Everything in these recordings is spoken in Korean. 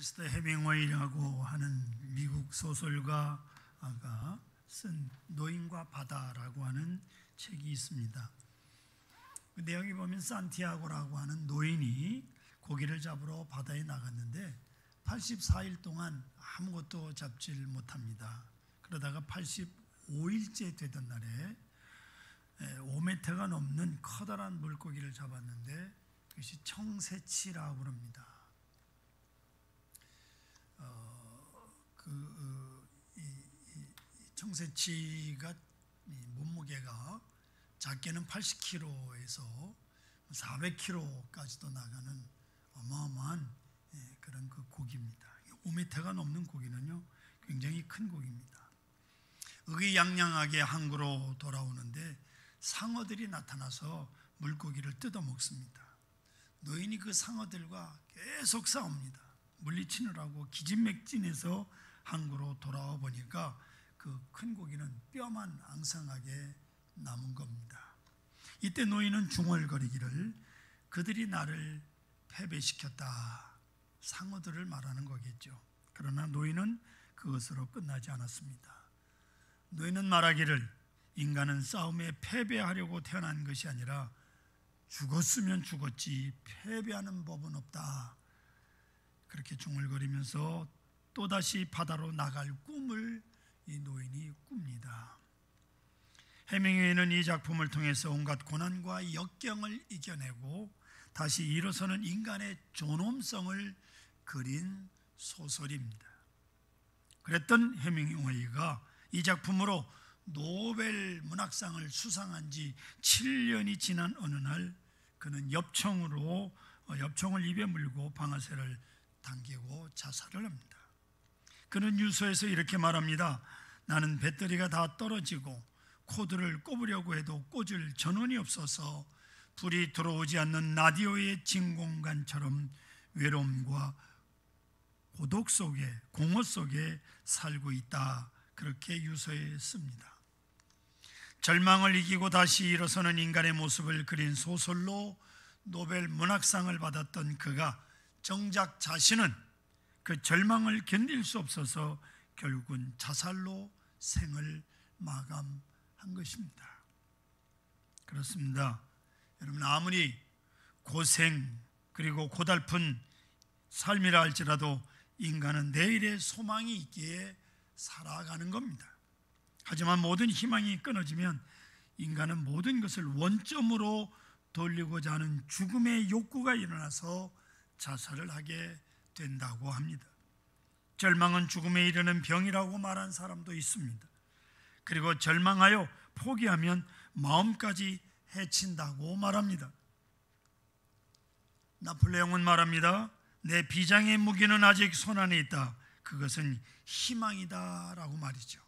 어네스트 해밍웨이라고 하는 미국 소설가가 쓴 노인과 바다라고 하는 책이 있습니다. 그 내용이 보면 산티아고라고 하는 노인이 고기를 잡으러 바다에 나갔는데 84일 동안 아무것도 잡질 못합니다. 그러다가 85일째 되던 날에 5m가 넘는 커다란 물고기를 잡았는데 그것이 청새치라고 합니다. 청새치가 몸무게가 작게는 80kg에서 400kg까지도 나가는 어마어마한 그런 그 고기입니다. 5m가 넘는 고기는요 굉장히 큰 고기입니다. 의기양양하게 항구로 돌아오는데 상어들이 나타나서 물고기를 뜯어 먹습니다. 노인이 그 상어들과 계속 싸웁니다. 물리치느라고 기진맥진해서 항구로 돌아와 보니까 그 큰 고기는 뼈만 앙상하게 남은 겁니다. 이때 노인은 중얼거리기를 그들이 나를 패배시켰다. 상어들을 말하는 거겠죠. 그러나 노인은 그것으로 끝나지 않았습니다. 노인은 말하기를 인간은 싸움에 패배하려고 태어난 것이 아니라 죽었으면 죽었지 패배하는 법은 없다. 그렇게 중얼거리면서 또다시 바다로 나갈 꿈을 이 노인이 꿉니다. 해밍웨이는 이 작품을 통해서 온갖 고난과 역경을 이겨내고 다시 일어서는 인간의 존엄성을 그린 소설입니다. 그랬던 해밍웨이가 이 작품으로 노벨 문학상을 수상한 지 7년이 지난 어느 날 그는 엽총을 입에 물고 방아쇠를 당기고 자살을 합니다. 그는 유서에서 이렇게 말합니다. 나는 배터리가 다 떨어지고 코드를 꼽으려고 해도 꽂을 전원이 없어서 불이 들어오지 않는 라디오의 진공관처럼 외로움과 고독 속에 공허 속에 살고 있다. 그렇게 유서에 씁니다. 절망을 이기고 다시 일어서는 인간의 모습을 그린 소설로 노벨 문학상을 받았던 그가 정작 자신은 그 절망을 견딜 수 없어서 결국은 자살로 생을 마감한 것입니다. 그렇습니다. 여러분, 아무리 고생 그리고 고달픈 삶이라 할지라도 인간은 내일의 소망이 있기에 살아가는 겁니다. 하지만 모든 희망이 끊어지면 인간은 모든 것을 원점으로 돌리고자 하는 죽음의 욕구가 일어나서 자살을 하게 된다고 합니다. 절망은 죽음에 이르는 병이라고 말한 사람도 있습니다. 그리고 절망하여 포기하면 마음까지 해친다고 말합니다. 나폴레옹은 말합니다. 내 비장의 무기는 아직 손안에 있다. 그것은 희망이다 라고 말이죠.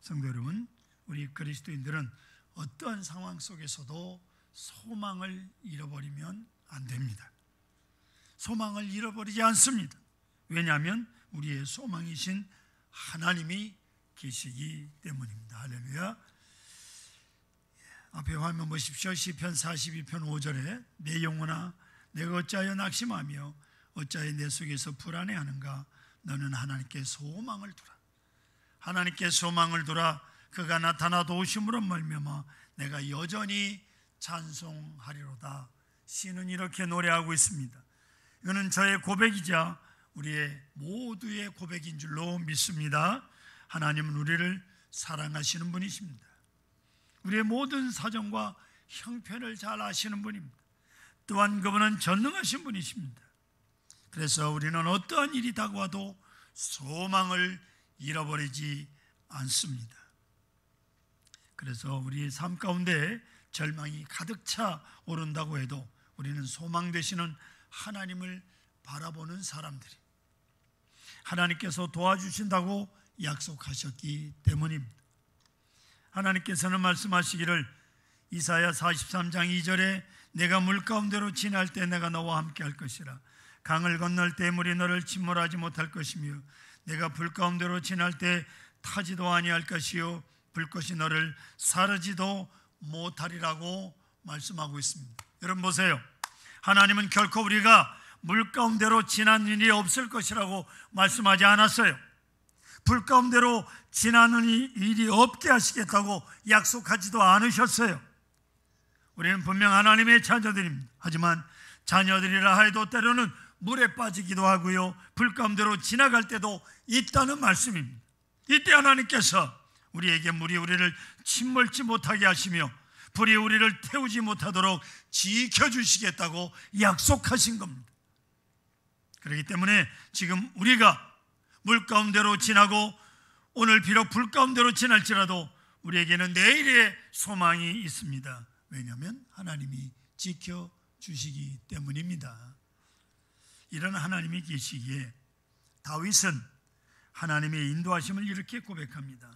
성도 여러분, 우리 그리스도인들은 어떠한 상황 속에서도 소망을 잃어버리면 안 됩니다. 소망을 잃어버리지 않습니다. 왜냐하면 우리의 소망이신 하나님이 계시기 때문입니다. 할렐루야. 앞에 화면 보십시오. 시편 42편 5절에 내 영혼아 내가 어찌하여 낙심하며 어찌하여 내 속에서 불안해하는가. 너는 하나님께 소망을 두라. 하나님께 소망을 두라. 그가 나타나 도우심으로 말미암아 내가 여전히 찬송하리로다. 시는 이렇게 노래하고 있습니다. 이거는 저의 고백이자 우리의 모두의 고백인 줄로 믿습니다. 하나님은 우리를 사랑하시는 분이십니다. 우리의 모든 사정과 형편을 잘 아시는 분입니다. 또한 그분은 전능하신 분이십니다. 그래서 우리는 어떠한 일이 다가와도 소망을 잃어버리지 않습니다. 그래서 우리의 삶 가운데 절망이 가득 차 오른다고 해도 우리는 소망 되시는 하나님을 바라보는 사람들이 하나님께서 도와주신다고 약속하셨기 때문입니다. 하나님께서는 말씀하시기를 이사야 43장 2절에 내가 물 가운데로 지날 때 내가 너와 함께 할 것이라. 강을 건널 때 물이 너를 침몰하지 못할 것이며 내가 불 가운데로 지날 때 타지도 아니할 것이요 불꽃이 너를 사르지도 못하리라고 말씀하고 있습니다. 여러분 보세요. 하나님은 결코 우리가 물 가운데로 지난 일이 없을 것이라고 말씀하지 않았어요. 불 가운데로 지나는 일이 없게 하시겠다고 약속하지도 않으셨어요. 우리는 분명 하나님의 자녀들입니다. 하지만 자녀들이라 해도 때로는 물에 빠지기도 하고요, 불 가운데로 지나갈 때도 있다는 말씀입니다. 이때 하나님께서 우리에게 물이 우리를 침몰지 못하게 하시며 불이 우리를 태우지 못하도록 지켜주시겠다고 약속하신 겁니다. 그렇기 때문에 지금 우리가 물 가운데로 지나고 오늘 비록 불 가운데로 지날지라도 우리에게는 내일의 소망이 있습니다. 왜냐하면 하나님이 지켜주시기 때문입니다. 이런 하나님이 계시기에 다윗은 하나님의 인도하심을 이렇게 고백합니다.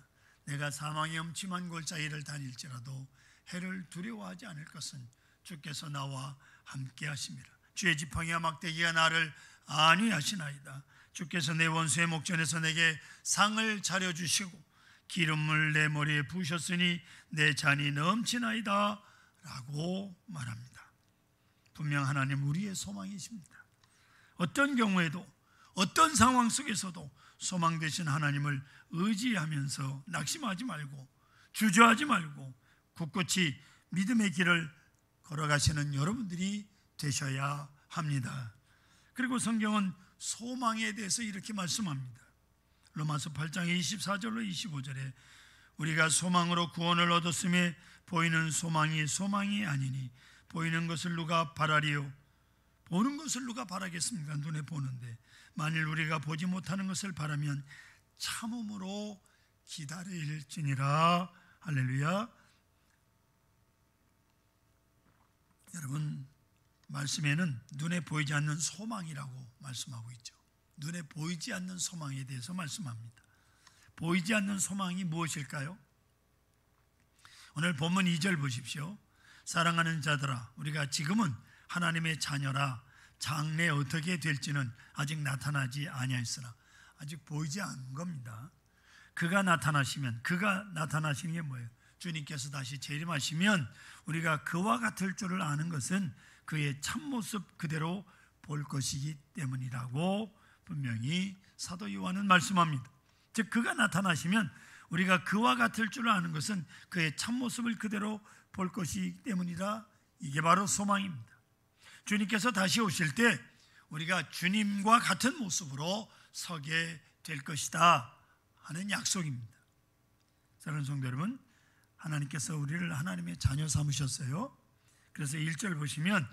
내가 사망의 음침한 골짜기를 다닐지라도 해를 두려워하지 않을 것은 주께서 나와 함께 하심이라. 주의 지팡이와 막대기가 나를 안위하시나이다. 주께서 내 원수의 목전에서 내게 상을 차려주시고 기름을 내 머리에 부으셨으니 내 잔이 넘치나이다 라고 말합니다. 분명 하나님 우리의 소망이십니다. 어떤 경우에도 어떤 상황 속에서도 소망 되신 하나님을 의지하면서 낙심하지 말고 주저하지 말고 굳굳이 믿음의 길을 걸어가시는 여러분들이 되셔야 합니다. 그리고 성경은 소망에 대해서 이렇게 말씀합니다. 로마서 8장 24절로 25절에 우리가 소망으로 구원을 얻었음에 보이는 소망이 소망이 아니니 보이는 것을 누가 바라리요? 보는 것을 누가 바라겠습니까? 눈에 보는데 만일 우리가 보지 못하는 것을 바라면 참음으로 기다릴지니라. 할렐루야. 여러분, 말씀에는 눈에 보이지 않는 소망이라고 말씀하고 있죠. 눈에 보이지 않는 소망에 대해서 말씀합니다. 보이지 않는 소망이 무엇일까요? 오늘 본문 2절 보십시오. 사랑하는 자들아, 우리가 지금은 하나님의 자녀라 장래 어떻게 될지는 아직 나타나지 아니하였으나, 아직 보이지 않은 겁니다. 그가 나타나시는 게 뭐예요? 주님께서 다시 재림하시면 우리가 그와 같을 줄을 아는 것은 그의 참모습 그대로 볼 것이기 때문이라고 분명히 사도 요한은 말씀합니다. 즉 그가 나타나시면 우리가 그와 같을 줄을 아는 것은 그의 참모습을 그대로 볼 것이기 때문이라. 이게 바로 소망입니다. 주님께서 다시 오실 때 우리가 주님과 같은 모습으로 서게 될 것이다 하는 약속입니다. 사랑하는 성도 여러분, 하나님께서 우리를 하나님의 자녀 삼으셨어요. 그래서 1절 보시면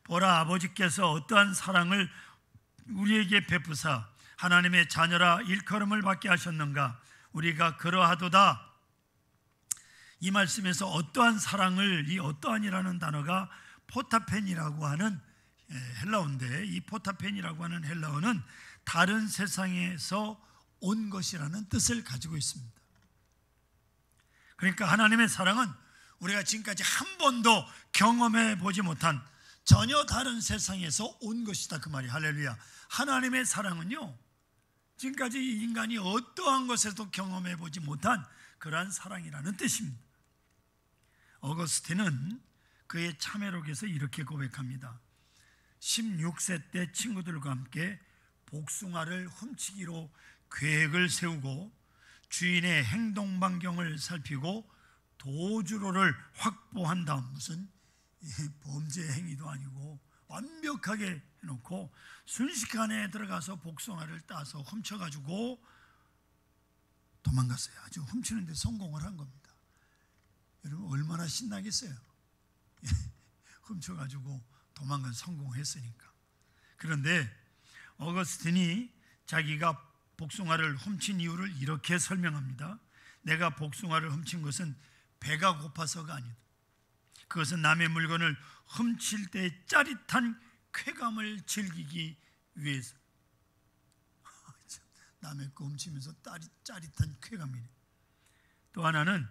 보라, 아버지께서 어떠한 사랑을 우리에게 베푸사 하나님의 자녀라 일컬음을 받게 하셨는가. 우리가 그러하도다. 이 말씀에서 어떠한 사랑을, 이 어떠한이라는 단어가 포타펜이라고 하는 헬라어인데, 이 포타펜이라고 하는 헬라어는 다른 세상에서 온 것이라는 뜻을 가지고 있습니다. 그러니까 하나님의 사랑은 우리가 지금까지 한 번도 경험해 보지 못한 전혀 다른 세상에서 온 것이다, 그 말이. 할렐루야. 하나님의 사랑은요, 지금까지 인간이 어떠한 것에도 경험해 보지 못한 그러한 사랑이라는 뜻입니다. 어거스틴은 그의 참회록에서 이렇게 고백합니다. 16세 때 친구들과 함께 복숭아를 훔치기로 계획을 세우고 주인의 행동 반경을 살피고 도주로를 확보한 다음, 무슨 범죄 행위도 아니고 완벽하게 해놓고 순식간에 들어가서 복숭아를 따서 훔쳐가지고 도망갔어요. 아주 훔치는 데 성공을 한 겁니다. 여러분 얼마나 신나겠어요. 훔쳐가지고 도망가서 성공했으니까. 그런데 어거스틴이 자기가 복숭아를 훔친 이유를 이렇게 설명합니다. 내가 복숭아를 훔친 것은 배가 고파서가 아니다. 그것은 남의 물건을 훔칠 때 짜릿한 쾌감을 즐기기 위해서. 남의 거 훔치면서 짜릿한 쾌감이네. 또 하나는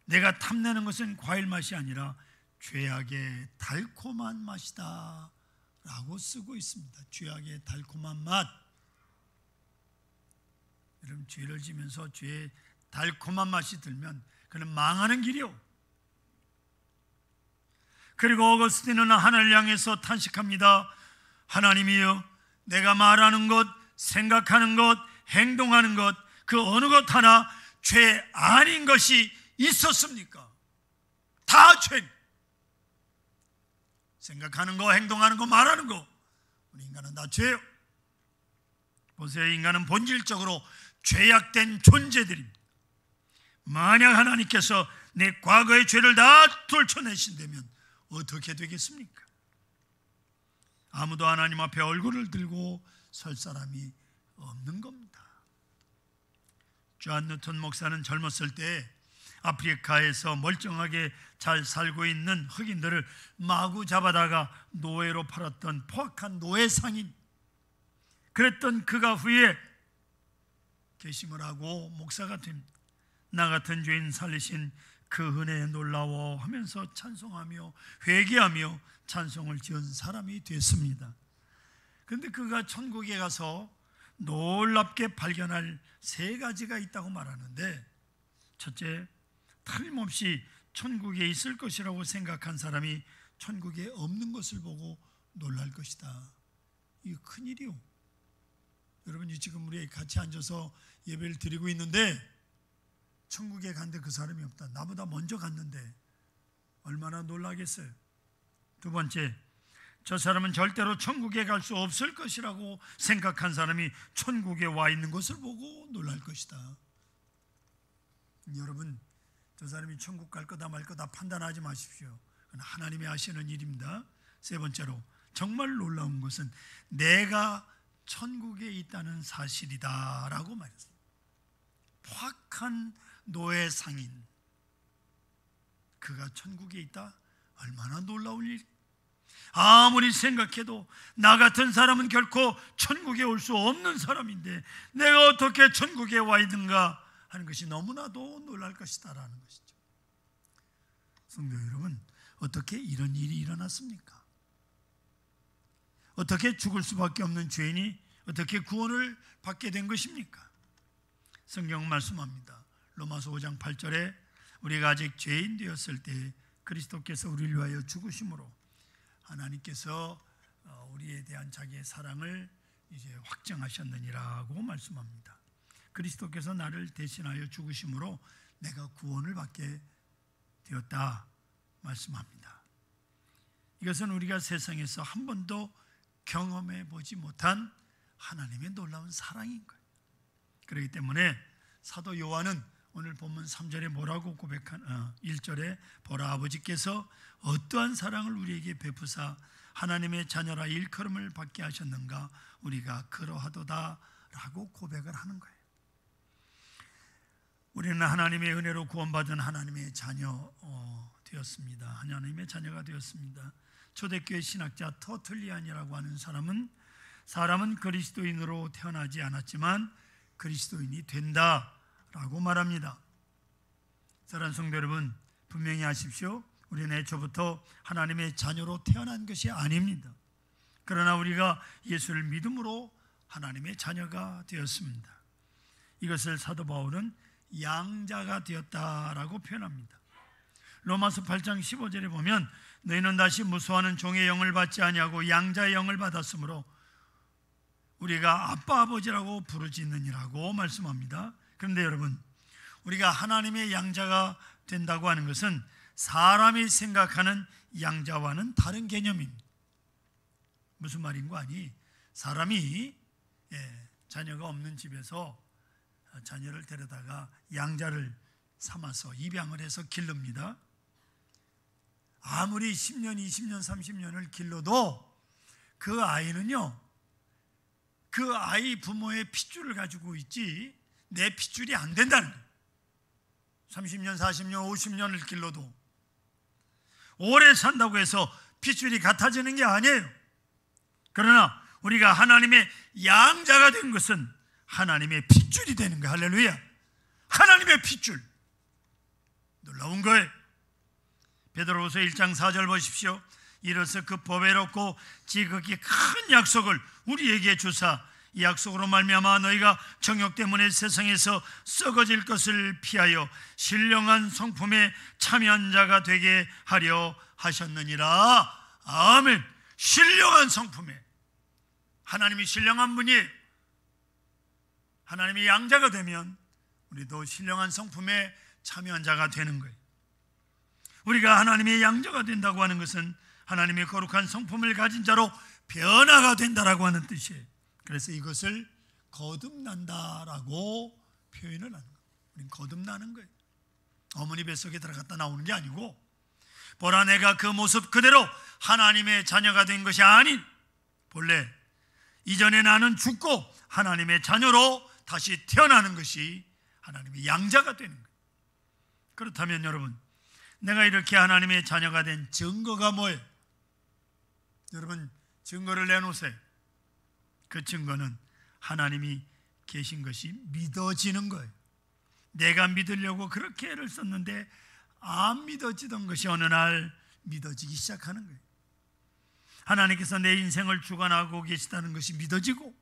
내가 탐내는 것은 과일 맛이 아니라 죄악의 달콤한 맛이다 라고 쓰고 있습니다. 죄악의 달콤한 맛. 여러분, 죄를 지면서 죄의 달콤한 맛이 들면 그는 망하는 길이요. 그리고 어거스틴은 하늘을 향해서 탄식합니다. 하나님이여, 내가 말하는 것, 생각하는 것, 행동하는 것, 그 어느 것 하나 죄 아닌 것이 있었습니까? 다 죄. 생각하는 거, 행동하는 거, 말하는 거, 우리 인간은 다 죄요. 보세요, 인간은 본질적으로 죄악된 존재들입니다. 만약 하나님께서 내 과거의 죄를 다 뚫어내신다면 어떻게 되겠습니까? 아무도 하나님 앞에 얼굴을 들고 설 사람이 없는 겁니다. 존 뉴턴 목사는 젊었을 때 아프리카에서 멀쩡하게 잘 살고 있는 흑인들을 마구 잡아다가 노예로 팔았던 포악한 노예 상인, 그랬던 그가 후에 결심을 하고 목사가 됩니다. 나 같은 죄인 살리신 그 은혜에 놀라워하면서 찬송하며 회개하며 찬송을 지은 사람이 됐습니다. 그런데 그가 천국에 가서 놀랍게 발견할 3가지가 있다고 말하는데, 첫째, 틀림없이 천국에 있을 것이라고 생각한 사람이 천국에 없는 것을 보고 놀랄 것이다. 이거 큰일이요. 여러분이 지금 우리 같이 앉아서 예배를 드리고 있는데 천국에 간데 그 사람이 없다. 나보다 먼저 갔는데 얼마나 놀라겠어요. 두 번째, 저 사람은 절대로 천국에 갈 수 없을 것이라고 생각한 사람이 천국에 와 있는 것을 보고 놀랄 것이다. 여러분, 저 사람이 천국 갈 거다 말 거다 판단하지 마십시오. 그건 하나님이 하시는 일입니다. 세 번째로, 정말 놀라운 것은 내가 천국에 있다는 사실이다 라고 말했습니다. 포악한 노예 상인, 그가 천국에 있다? 얼마나 놀라울 일. 아무리 생각해도 나 같은 사람은 결코 천국에 올 수 없는 사람인데 내가 어떻게 천국에 와 있는가 하는 것이 너무나도 놀랄 것이다 라는 것이죠. 성도 여러분, 어떻게 이런 일이 일어났습니까? 어떻게 죽을 수밖에 없는 죄인이 어떻게 구원을 받게 된 것입니까? 성경 말씀합니다. 로마서 5장 8절에 우리가 아직 죄인 되었을 때 그리스도께서 우리를 위하여 죽으심으로 하나님께서 우리에 대한 자기의 사랑을 이제 확정하셨느니라고 말씀합니다. 그리스도께서 나를 대신하여 죽으심으로 내가 구원을 받게 되었다 말씀합니다. 이것은 우리가 세상에서 한 번도 경험해 보지 못한 하나님의 놀라운 사랑인 거예요. 그렇기 때문에 사도 요한은 오늘 본문 3절에 뭐라고 고백한 1절에 보라, 아버지께서 어떠한 사랑을 우리에게 베푸사 하나님의 자녀라 일컬음을 받게 하셨는가, 우리가 그러하도다 라고 고백을 하는 거예요. 우리는 하나님의 은혜로 구원받은 하나님의 자녀 되었습니다. 하나님의 자녀가 되었습니다. 초대교회 신학자 터틀리안이라고 하는 사람은 그리스도인으로 태어나지 않았지만 그리스도인이 된다라고 말합니다. 사랑하는 성도 여러분, 분명히 아십시오. 우리는 애초부터 하나님의 자녀로 태어난 것이 아닙니다. 그러나 우리가 예수를 믿음으로 하나님의 자녀가 되었습니다. 이것을 사도 바울은 양자가 되었다라고 표현합니다. 로마서 8장 15절에 보면 너희는 다시 무수하는 종의 영을 받지 아니하고 양자의 영을 받았으므로 우리가 아빠 아버지라고 부르짖느니라고 말씀합니다. 그런데 여러분, 우리가 하나님의 양자가 된다고 하는 것은 사람이 생각하는 양자와는 다른 개념입니다. 무슨 말인고 하니, 사람이 자녀가 없는 집에서 자녀를 데려다가 양자를 삼아서 입양을 해서 기릅니다. 아무리 10년, 20년, 30년을 길러도 그 아이는요, 그 아이 부모의 핏줄을 가지고 있지 내 핏줄이 안 된다는 거예요. 30년, 40년, 50년을 길러도 오래 산다고 해서 핏줄이 같아지는 게 아니에요. 그러나 우리가 하나님의 양자가 된 것은 하나님의 핏줄이 되는 거예요. 할렐루야. 하나님의 핏줄. 놀라운 거예요. 베드로후서 1장 4절 보십시오. 이로써 그 보배롭고 지극히 큰 약속을 우리에게 주사 이 약속으로 말미암아 너희가 정욕 때문에 세상에서 썩어질 것을 피하여 신령한 성품에 참여한 자가 되게 하려 하셨느니라. 아멘. 신령한 성품에. 하나님이 신령한 분이에요. 하나님이 양자가 되면 우리도 신령한 성품에 참여한 자가 되는 거예요. 우리가 하나님의 양자가 된다고 하는 것은 하나님의 거룩한 성품을 가진 자로 변화가 된다라고 하는 뜻이에요. 그래서 이것을 거듭난다라고 표현을 하는 거예요. 우리는 거듭나는 거예요. 어머니 뱃속에 들어갔다 나오는 게 아니고, 보라 내가 그 모습 그대로 하나님의 자녀가 된 것이 아닌, 본래 이전에 나는 죽고 하나님의 자녀로 다시 태어나는 것이 하나님의 양자가 되는 거예요. 그렇다면 여러분, 내가 이렇게 하나님의 자녀가 된 증거가 뭐예요? 여러분, 증거를 내놓으세요. 그 증거는 하나님이 계신 것이 믿어지는 거예요. 내가 믿으려고 그렇게 애를 썼는데 안 믿어지던 것이 어느 날 믿어지기 시작하는 거예요. 하나님께서 내 인생을 주관하고 계시다는 것이 믿어지고,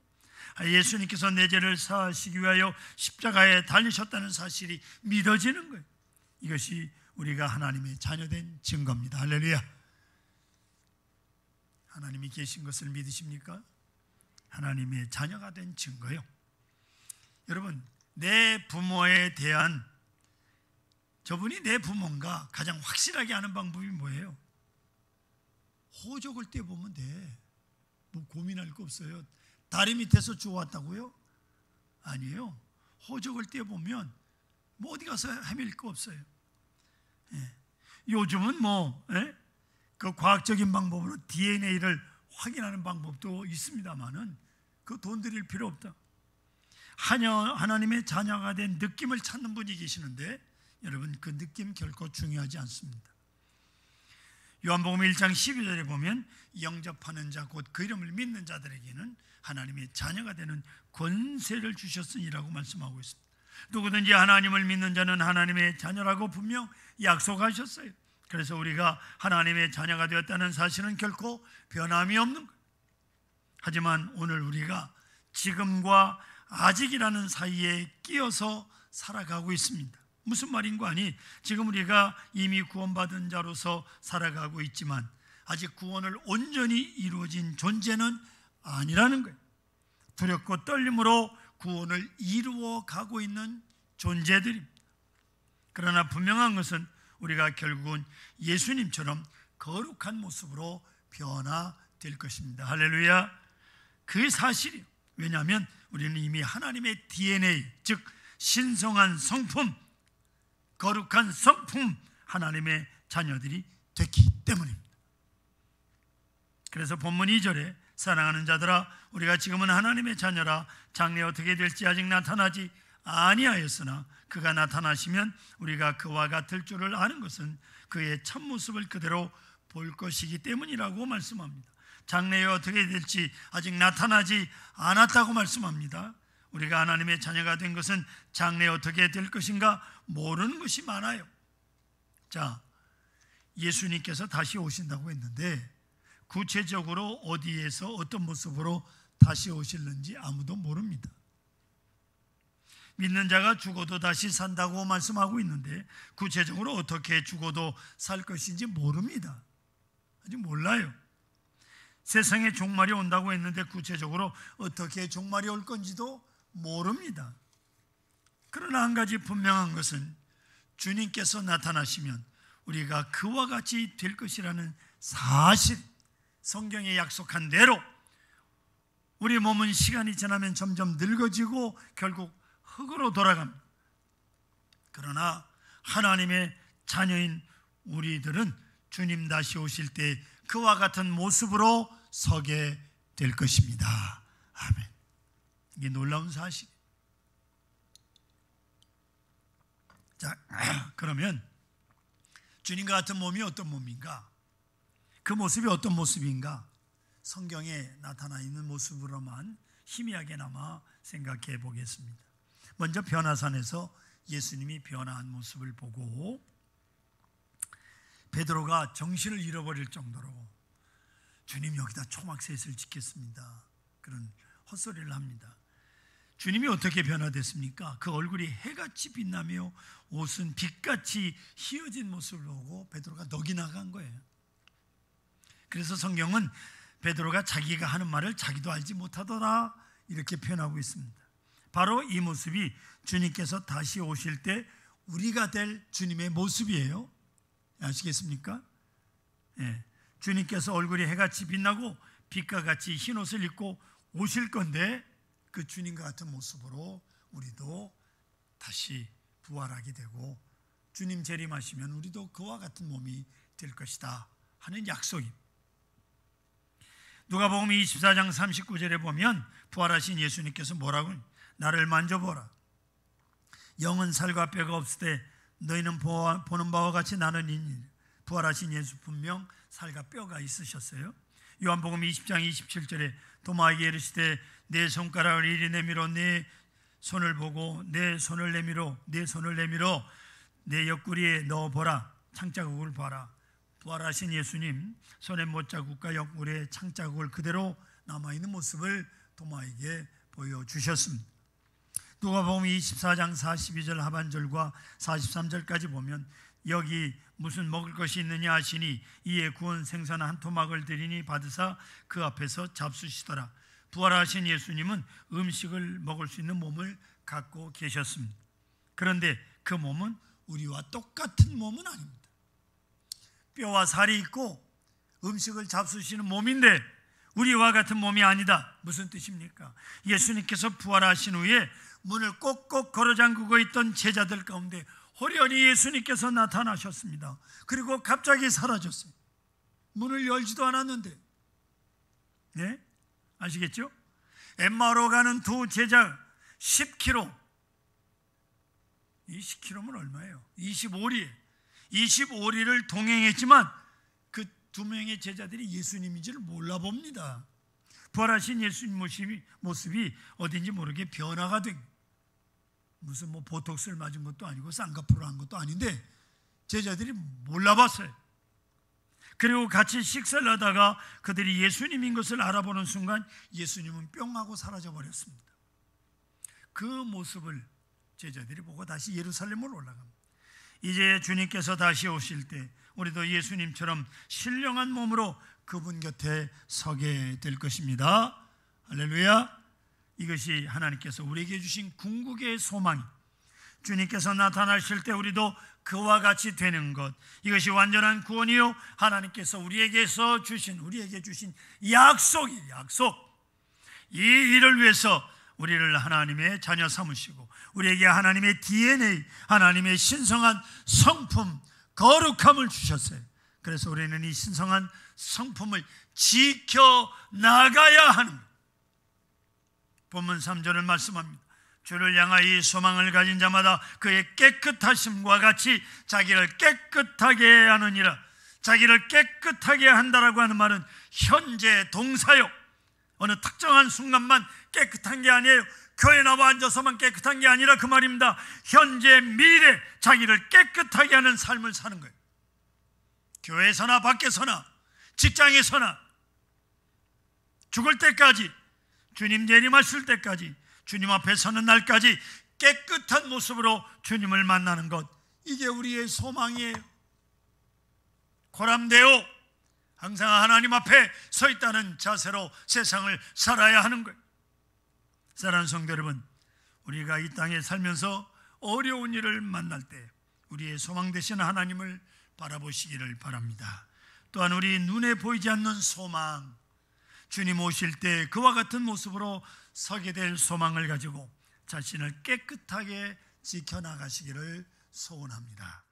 예수님께서 내 죄를 사하시기 위하여 십자가에 달리셨다는 사실이 믿어지는 거예요. 이것이 우리가 하나님의 자녀된 증거입니다. 할렐루야. 하나님이 계신 것을 믿으십니까? 하나님의 자녀가 된 증거요. 여러분, 내 부모에 대한, 저분이 내 부모인가 가장 확실하게 아는 방법이 뭐예요? 호적을 떼보면 돼. 뭐 고민할 거 없어요. 다리 밑에서 주워왔다고요? 아니에요. 호적을 떼보면 뭐 어디 가서 헤맬 거 없어요. 예. 요즘은 그 과학적인 방법으로 DNA를 확인하는 방법도 있습니다만은 그 돈 들일 필요 없다. 하나님의 자녀가 된 느낌을 찾는 분이 계시는데, 여러분, 그 느낌 결코 중요하지 않습니다. 요한복음 1장 12절에 보면 영접하는 자 곧 그 이름을 믿는 자들에게는 하나님의 자녀가 되는 권세를 주셨으니라고 말씀하고 있습니다. 누구든지 하나님을 믿는 자는 하나님의 자녀라고 분명 약속하셨어요. 그래서 우리가 하나님의 자녀가 되었다는 사실은 결코 변함이 없는 거예요. 하지만 오늘 우리가 지금과 아직이라는 사이에 끼어서 살아가고 있습니다. 무슨 말인고 하니, 지금 우리가 이미 구원받은 자로서 살아가고 있지만 아직 구원을 온전히 이루어진 존재는 아니라는 거예요. 두렵고 떨림으로 구원을 이루어 가고 있는 존재들입니다. 그러나 분명한 것은 우리가 결국은 예수님처럼 거룩한 모습으로 변화될 것입니다. 할렐루야. 그 사실이요. 왜냐하면 우리는 이미 하나님의 DNA, 즉 신성한 성품, 거룩한 성품, 하나님의 자녀들이 됐기 때문입니다. 그래서 본문 2절에 사랑하는 자들아, 우리가 지금은 하나님의 자녀라. 장래 어떻게 될지 아직 나타나지 아니하였으나 그가 나타나시면 우리가 그와 같을 줄을 아는 것은 그의 참모습을 그대로 볼 것이기 때문이라고 말씀합니다. 장래에 어떻게 될지 아직 나타나지 않았다고 말씀합니다. 우리가 하나님의 자녀가 된 것은 장래에 어떻게 될 것인가 모르는 것이 많아요. 자, 예수님께서 다시 오신다고 했는데 구체적으로 어디에서 어떤 모습으로 다시 오실는지 아무도 모릅니다. 믿는 자가 죽어도 다시 산다고 말씀하고 있는데 구체적으로 어떻게 죽어도 살 것인지 모릅니다. 아직 몰라요. 세상에 종말이 온다고 했는데 구체적으로 어떻게 종말이 올 건지도 모릅니다. 그러나 한 가지 분명한 것은 주님께서 나타나시면 우리가 그와 같이 될 것이라는 사실, 성경에 약속한 대로 우리 몸은 시간이 지나면 점점 늙어지고 결국 흙으로 돌아갑니다. 그러나 하나님의 자녀인 우리들은 주님 다시 오실 때 그와 같은 모습으로 서게 될 것입니다. 아멘. 이게 놀라운 사실. 자, 그러면 주님과 같은 몸이 어떤 몸인가? 그 모습이 어떤 모습인가? 성경에 나타나 있는 모습으로만 희미하게나마 생각해 보겠습니다. 먼저 변화산에서 예수님이 변화한 모습을 보고 베드로가 정신을 잃어버릴 정도로 주님 여기다 초막셋을 짓겠습니다, 그런 헛소리를 합니다. 주님이 어떻게 변화됐습니까? 그 얼굴이 해같이 빛나며 옷은 빛같이 휘어진 모습을 보고 베드로가 넋이 나간 거예요. 그래서 성경은 베드로가 자기가 하는 말을 자기도 알지 못하더라 이렇게 표현하고 있습니다. 바로 이 모습이 주님께서 다시 오실 때 우리가 될 주님의 모습이에요. 아시겠습니까? 예. 주님께서 얼굴이 해같이 빛나고 빛과 같이 흰 옷을 입고 오실 건데 그 주님과 같은 모습으로 우리도 다시 부활하게 되고 주님 재림하시면 우리도 그와 같은 몸이 될 것이다 하는 약속입니다. 누가복음 24장 39절에 보면 부활하신 예수님께서 뭐라고 나를 만져보라. 영은 살과 뼈가 없을 때 너희는 보는 바와 같이 나는 이니. 부활하신 예수 분명 살과 뼈가 있으셨어요. 요한복음 20장 27절에 도마에게 이르시되 내 손가락을 이리 내밀어 내 손을 보고 내 손을 내밀어 내 옆구리에 넣어보라. 창자국을 봐라. 부활하신 예수님 손의 못자국과 옆구리에 창자국을 그대로 남아있는 모습을 도마에게 보여주셨습니다. 누가복음 24장 42절 하반절과 43절까지 보면 여기 무슨 먹을 것이 있느냐 하시니 이에 구운 생선 한 토막을 드리니 받으사 그 앞에서 잡수시더라. 부활하신 예수님은 음식을 먹을 수 있는 몸을 갖고 계셨습니다. 그런데 그 몸은 우리와 똑같은 몸은 아닙니다. 뼈와 살이 있고 음식을 잡수시는 몸인데 우리와 같은 몸이 아니다. 무슨 뜻입니까? 예수님께서 부활하신 후에 문을 꼭꼭 걸어 잠그고 있던 제자들 가운데 호련히 예수님께서 나타나셨습니다. 그리고 갑자기 사라졌어요. 문을 열지도 않았는데. 네? 아시겠죠? 엠마오로 가는 두 제자 10km. 이 10km면 얼마예요? 25리. 25리를 동행했지만 그 두 명의 제자들이 예수님인지를 몰라봅니다. 부활하신 예수님 모습이 어딘지 모르게 변화가 된, 무슨 보톡스를 맞은 것도 아니고 쌍꺼풀을 한 것도 아닌데 제자들이 몰라봤어요. 그리고 같이 식사를 하다가 그들이 예수님인 것을 알아보는 순간 예수님은 뿅 하고 사라져 버렸습니다. 그 모습을 제자들이 보고 다시 예루살렘으로 올라갑니다. 이제 주님께서 다시 오실 때 우리도 예수님처럼 신령한 몸으로 그분 곁에 서게 될 것입니다. 할렐루야. 이것이 하나님께서 우리에게 주신 궁극의 소망, 주님께서 나타나실 때 우리도 그와 같이 되는 것, 이것이 완전한 구원이요 하나님께서 우리에게 주신 약속이에요. 약속. 이 일을 위해서 우리를 하나님의 자녀 삼으시고 우리에게 하나님의 DNA, 하나님의 신성한 성품, 거룩함을 주셨어요. 그래서 우리는 이 신성한 성품을 지켜나가야 하는 것. 본문 3절을 말씀합니다. 주를 향하여 이 소망을 가진 자마다 그의 깨끗하심과 같이 자기를 깨끗하게 하느니라. 자기를 깨끗하게 한다라고 하는 말은 현재 동사요. 어느 특정한 순간만 깨끗한 게 아니에요. 교회 나와 앉아서만 깨끗한 게 아니라 그 말입니다. 현재 미래 자기를 깨끗하게 하는 삶을 사는 거예요. 교회에서나 밖에서나 직장에서나 죽을 때까지, 주님 재림하실 때까지, 주님 앞에 서는 날까지 깨끗한 모습으로 주님을 만나는 것, 이게 우리의 소망이에요. 고람되어 항상 하나님 앞에 서 있다는 자세로 세상을 살아야 하는 거예요. 사랑하는 성도 여러분, 우리가 이 땅에 살면서 어려운 일을 만날 때 우리의 소망 되시는 하나님을 바라보시기를 바랍니다. 또한 우리 눈에 보이지 않는 소망, 주님 오실 때 그와 같은 모습으로 서게 될 소망을 가지고 자신을 깨끗하게 지켜나가시기를 소원합니다.